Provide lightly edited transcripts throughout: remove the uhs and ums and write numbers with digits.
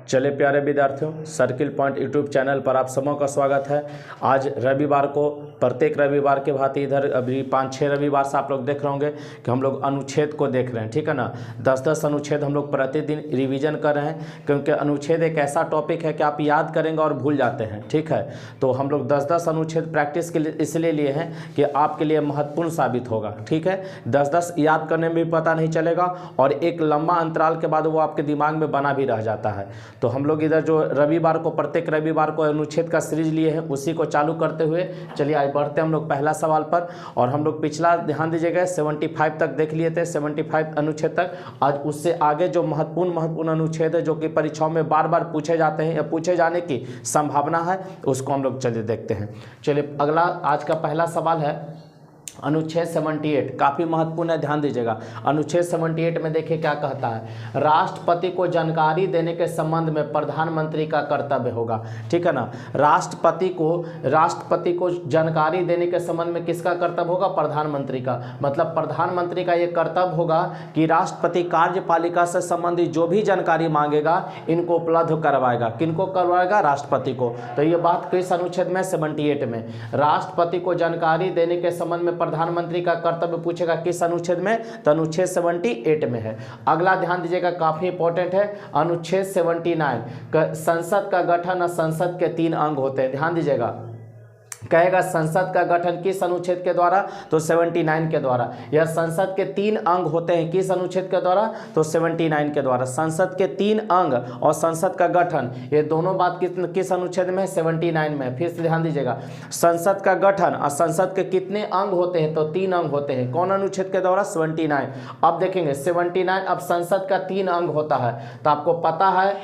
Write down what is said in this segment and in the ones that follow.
चले प्यारे विद्यार्थियों, सर्किल पॉइंट यूट्यूब चैनल पर आप सबों का स्वागत है। आज रविवार को प्रत्येक रविवार के भांति इधर अभी 5-6 रविवार से आप लोग देख रहे होंगे कि हम लोग अनुच्छेद को देख रहे हैं, ठीक है ना। 10-10 अनुच्छेद हम लोग प्रतिदिन रिवीजन कर रहे हैं, क्योंकि अनुच्छेद एक ऐसा टॉपिक है कि आप याद करेंगे और भूल जाते हैं, ठीक है। तो हम लोग 10-10 अनुच्छेद प्रैक्टिस के लिए इसलिए लिए हैं कि आपके लिए महत्वपूर्ण साबित होगा, ठीक है। 10-10 याद करने में भी पता नहीं चलेगा और एक लंबा अंतराल के बाद वो आपके दिमाग में बना भी रह जाता है। तो हम लोग इधर जो रविवार को प्रत्येक रविवार को अनुच्छेद का सीरीज लिए हैं, उसी को चालू करते हुए चलिए आगे बढ़ते हैं हम लोग पहला सवाल पर। और हम लोग पिछला ध्यान दीजिएगा 75 तक देख लिए थे, 75 अनुच्छेद तक। आज उससे आगे जो महत्वपूर्ण अनुच्छेद है जो कि परीक्षाओं में बार बार पूछे जाते हैं या पूछे जाने की संभावना है, उसको हम लोग चलिए देखते हैं। चलिए अगला आज का पहला सवाल है अनुच्छेद 78। काफ़ी महत्वपूर्ण है, ध्यान दीजिएगा। अनुच्छेद 78 में देखिए क्या कहता है। राष्ट्रपति को जानकारी देने के संबंध में प्रधानमंत्री का कर्तव्य होगा, ठीक है ना। राष्ट्रपति को जानकारी देने के संबंध में किसका कर्तव्य होगा? प्रधानमंत्री का। मतलब प्रधानमंत्री का ये कर्तव्य होगा कि राष्ट्रपति कार्यपालिका से संबंधित जो भी जानकारी मांगेगा इनको उपलब्ध करवाएगा। किनको करवाएगा? राष्ट्रपति को। तो ये बात किस अनुच्छेद में? 78 में। राष्ट्रपति को जानकारी देने के संबंध में प्रधानमंत्री का कर्तव्य पूछेगा किस अनुच्छेद में? तो अनुच्छेद 78 में है। अगला ध्यान दीजिएगा, काफी इंपॉर्टेंट है, अनुच्छेद 79। संसद का गठन और संसद के 3 अंग होते हैं। ध्यान दीजिएगा, कहेगा संसद का गठन किस अनुच्छेद के द्वारा? तो 79 के द्वारा। यह संसद के 3 अंग होते हैं किस अनुच्छेद के द्वारा? तो 79 के द्वारा। संसद के 3 अंग और संसद का गठन, ये दोनों बात किस अनुच्छेद में है? 79 में। फिर से ध्यान दीजिएगा, संसद का गठन और संसद के कितने अंग होते हैं? तो 3 अंग होते हैं। कौन अनुच्छेद के द्वारा? 79। अब देखेंगे 79, अब संसद का 3 अंग होता है। तो आपको पता है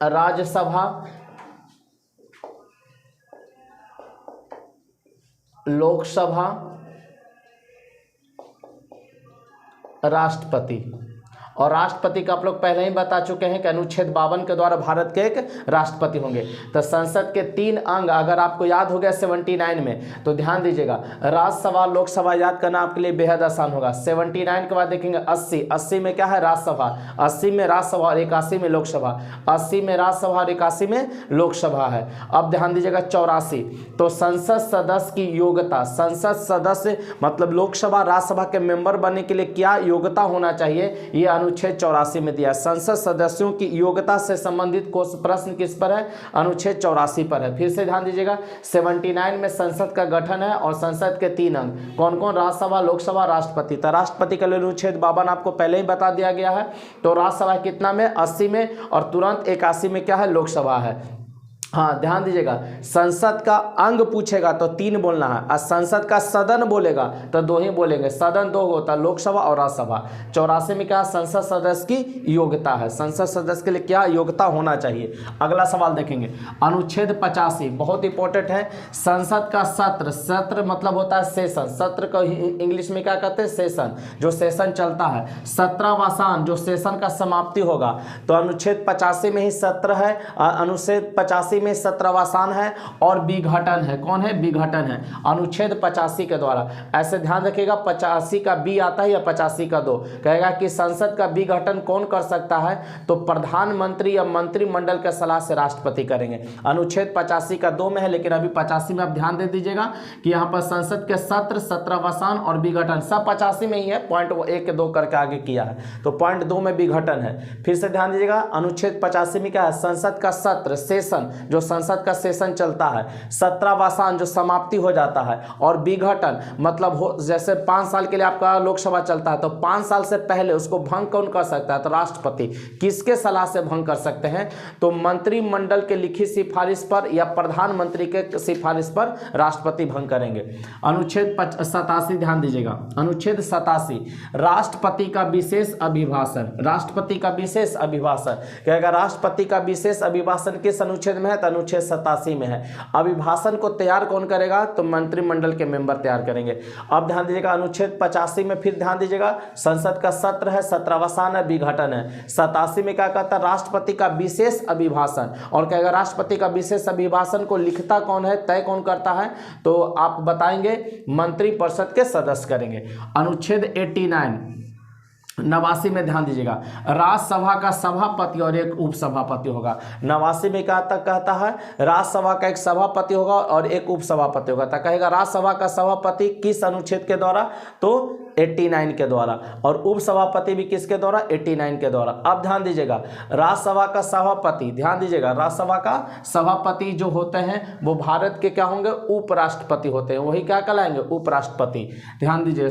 राज्यसभा, लोकसभा, राष्ट्रपति। और राष्ट्रपति का आप लोग पहले ही बता चुके हैं कि अनुच्छेद 52 के द्वारा भारत के एक राष्ट्रपति होंगे। तो संसद के 3 अंग अगर आपको याद हो गया 79 में, तो ध्यान दीजिएगा राज्यसभा लोकसभा याद करना आपके लिए बेहद आसान होगा। 79 के बाद देखेंगे 80 में क्या है? राज्यसभा। 80 में राज्यसभा और 81 में लोकसभा। 80 में राज्यसभा और 81 में लोकसभा है। अब ध्यान दीजिएगा 84, तो संसद सदस्य की योग्यता। संसद सदस्य मतलब लोकसभा राज्यसभा के मेंबर बनने के लिए क्या योग्यता होना चाहिए? ये अनुच्छेद 84 में दिया। संसद सदस्यों की योग्यता से संबंधित प्रश्न किस पर है? अनुच्छेद 84 पर है। फिर से ध्यान दीजिएगा 79 में संसद का गठन है और संसद के 3 अंग कौन कौन? राज्यसभा, लोकसभा, राष्ट्रपति। तो राष्ट्रपति का अनुच्छेद 52 आपको पहले ही बता दिया गया है। तो राज्यसभा कितना में? 80 में, और तुरंत 81 में क्या है? लोकसभा है। हाँ ध्यान दीजिएगा, संसद का अंग पूछेगा तो 3 बोलना है, और संसद का सदन बोलेगा तो 2 ही बोलेंगे। सदन 2 होता है, लोकसभा और राज्यसभा। 84 में क्या? संसद सदस्य की योग्यता है। संसद सदस्य के लिए क्या योग्यता होना चाहिए? अगला सवाल देखेंगे अनुच्छेद 85, बहुत इंपॉर्टेंट है। संसद का सत्र, सत्र मतलब होता है सेशन। सत्र को इंग्लिश में क्या कहते हैं? सेशन। जो सेशन चलता है। सत्रावसान, जो सेशन का समाप्ति होगा। तो अनुच्छेद 85 में ही सत्र है, अनुच्छेद 85 में सत्रावसान है और विघटन है। कौन है? विघटन है अनुच्छेद 85 के द्वारा। ऐसे ध्यान रखिएगा 85 का बी आता है या 85 का 2। कहेगा कि संसद का विघटन कौन कर सकता है? तो प्रधानमंत्री या मंत्रिमंडल के सलाह से राष्ट्रपति करेंगे। अनुच्छेद 85 का 2 में है, लेकिन अभी 85 में आप ध्यान दे दीजिएगा कि यहाँ पर संसद के सत्र, सत्रावसान और विघटन सब 85 में ही है। पॉइंट 1 2 करके आगे किया है, तो पॉइंट 2 में विघटन है। फिर से ध्यान दीजिएगा अनुच्छेद 85 में क्या है? संसद का सत्र, सेशन, जो संसद का सेशन चलता है। सत्रावसान, जो समाप्ति हो जाता है। और विघटन मतलब जैसे 5 साल के लिए आपका लोकसभा चलता है, तो 5 साल से पहले उसको भंग कौन कर सकता है? तो राष्ट्रपति। किसके सलाह से भंग कर सकते हैं? तो मंत्रिमंडल के लिखित सिफारिश पर या प्रधानमंत्री के सिफारिश पर राष्ट्रपति भंग करेंगे। अनुच्छेद 87 ध्यान दीजिएगा, अनुच्छेद 87 राष्ट्रपति का विशेष अभिभाषण। राष्ट्रपति का विशेष अभिभाषण कहेगा राष्ट्रपति का विशेष अभिभाषण किस अनुच्छेद में है? तो अनुच्छेद 87 में है। अभिभाषण को तैयार कौन करेगा? तो मंत्रिमंडल के मेंबर तैयार करेंगे। अब ध्यान दीजिएगा अनुच्छेद 85 में फिर ध्यान दीजिएगा संसद का सत्र है, सत्रावसान है, विघटन है। 87 में क्या कहता है? राष्ट्रपति का विशेष अभिभाषण। और कहेगा राष्ट्रपति का विशेष अभिभाषण को लिखता कौन है, तय कौन करता है? तो आप बताएंगे मंत्रिपरिषद के सदस्य करेंगे। अनुच्छेद 89 89 में ध्यान दीजिएगा, राज्यसभा का सभापति और एक उपसभापति होगा। 89 में क्या तक कहता है, राज्यसभा का एक सभापति होगा और एक उपसभापति होगा। तो कहेगा राज्यसभा का सभापति किस अनुच्छेद के द्वारा, तो 89 के द्वारा, और उपसभापति भी किसके द्वारा, 89 के द्वारा। अब ध्यान दीजिएगा, राज्यसभा का सभापति, ध्यान दीजिएगा, राज्यसभा का सभापति जो होते हैं वो भारत के क्या होंगे, उपराष्ट्रपति होते हैं, वही क्या कहलाएंगे, उपराष्ट्रपति। ध्यान दीजिए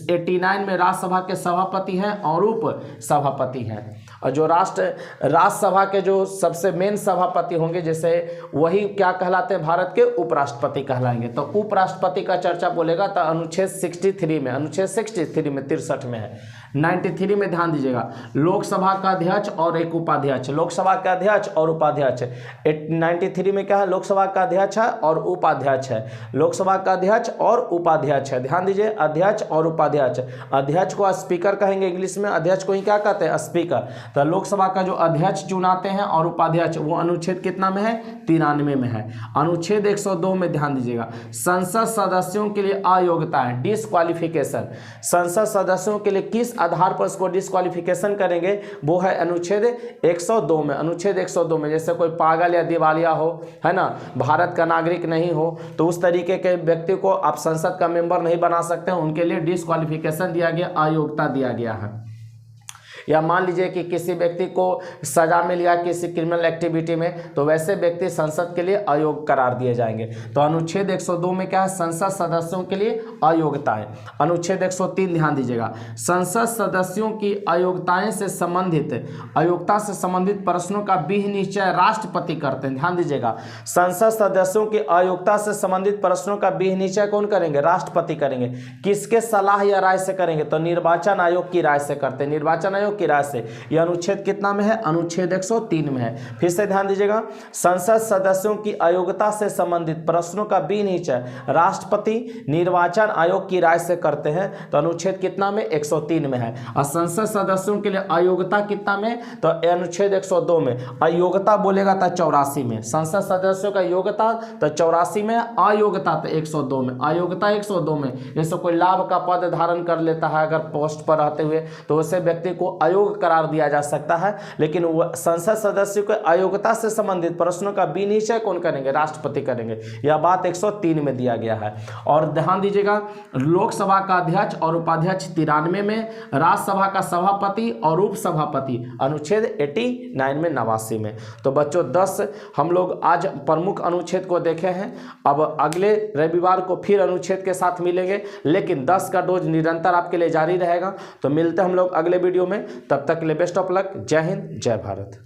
89 में राज्यसभा के सभापति हैं और उप सभापति हैं, और जो राज्यसभा के जो सबसे मेन सभापति होंगे जैसे वही क्या कहलाते हैं, भारत के उपराष्ट्रपति कहलाएंगे। तो उपराष्ट्रपति का चर्चा बोलेगा तो अनुच्छेद 63 में, अनुच्छेद 63 में 63 में है। 93 में ध्यान दीजिएगा, लोकसभा का अध्यक्ष और एक उपाध्यक्ष, लोकसभा का अध्यक्ष और उपाध्यक्ष। 93 में क्या है, लोकसभा का अध्यक्ष है और उपाध्यक्ष है, लोकसभा का अध्यक्ष और उपाध्यक्ष है। ध्यान दीजिए, अध्यक्ष और उपाध्यक्ष, अध्यक्ष को स्पीकर कहेंगे इंग्लिश में, अध्यक्ष को ही क्या कहते हैं, स्पीकर। तो लोकसभा का जो अध्यक्ष चुनाते हैं और उपाध्यक्ष, वो अनुच्छेद कितना में है, 93 में है। अनुच्छेद 102 में ध्यान दीजिएगा, संसद सदस्यों के लिए अयोग्यता है, डिस्क्वालिफिकेशन। संसद सदस्यों के लिए किस आधार पर उसको डिस्क्वालिफिकेशन करेंगे, वो है अनुच्छेद 102 में। अनुच्छेद 102 में जैसे कोई पागल या दिवालिया हो, है ना, भारत का नागरिक नहीं हो, तो उस तरीके के व्यक्ति को आप संसद का मेंबर नहीं बना सकते हैं, उनके लिए डिस्क्वालिफिकेशन दिया गया, अयोग्यता दिया गया है। या मान लीजिए कि किसी व्यक्ति को सजा मिल गया किसी क्रिमिनल एक्टिविटी में, तो वैसे व्यक्ति संसद के लिए अयोग्य करार दिए जाएंगे। तो अनुच्छेद 102 में क्या है, संसद सदस्यों के लिए अयोग्यता है। अनुच्छेद 103 ध्यान दीजिएगा, संसद सदस्यों की अयोग्यताएं से संबंधित, अयोग्यता से संबंधित प्रश्नों का विधि निश्चय राष्ट्रपति करते हैं। ध्यान दीजिएगा, संसद सदस्यों की अयोग्यता से संबंधित प्रश्नों का विधि निश्चय कौन करेंगे, राष्ट्रपति करेंगे। किसके सलाह या राय से करेंगे, तो निर्वाचन आयोग की राय से करते हैं, निर्वाचन आयोग की राय से। यह अनुच्छेद कितना में है, अनुच्छेद 103 में है। फिर से ध्यान दीजिएगा, संसद सदस्यों की अयोग्यता से संबंधित प्रश्नों का विधि निश्चय राष्ट्रपति निर्वाचन आयोग की राय से करते हैं। तो अनुच्छेद कितना में, 103 में है। और संसद सदस्यों के लिए अयोग्यता कितना में, तो अनुच्छेद 102 में। अयोग्यता बोलेगा तो 84 में, संसद सदस्यों का योग्यता तो 84 में, अयोग्यता तो 102 में। अयोग्यता 102 में, जैसे कोई लाभ का पद धारण कर लेता है अगर पोस्ट पर रहते हुए, तो उसे व्यक्ति को अयोग्य करार दिया जा सकता है। लेकिन संसद सदस्यों के अयोग्यता से संबंधित प्रश्नों का विनिश्चय कौन करेंगे, राष्ट्रपति करेंगे। यह बात 103 में दिया गया है। और ध्यान दीजिएगा, लोकसभा का अध्यक्ष और उपाध्यक्ष 93 में, राज्यसभा का सभापति और उपसभापति अनुच्छेद 89 में, 89 में। तो बच्चों 10 हम लोग आज प्रमुख अनुच्छेद को देखे हैं। अब अगले रविवार को फिर अनुच्छेद के साथ मिलेंगे, लेकिन 10 का डोज निरंतर आपके लिए जारी रहेगा। तो मिलते हैं हम लोग अगले वीडियो में, तब तक के लिए बेस्ट ऑफ लक। जय हिंद, जय भारत।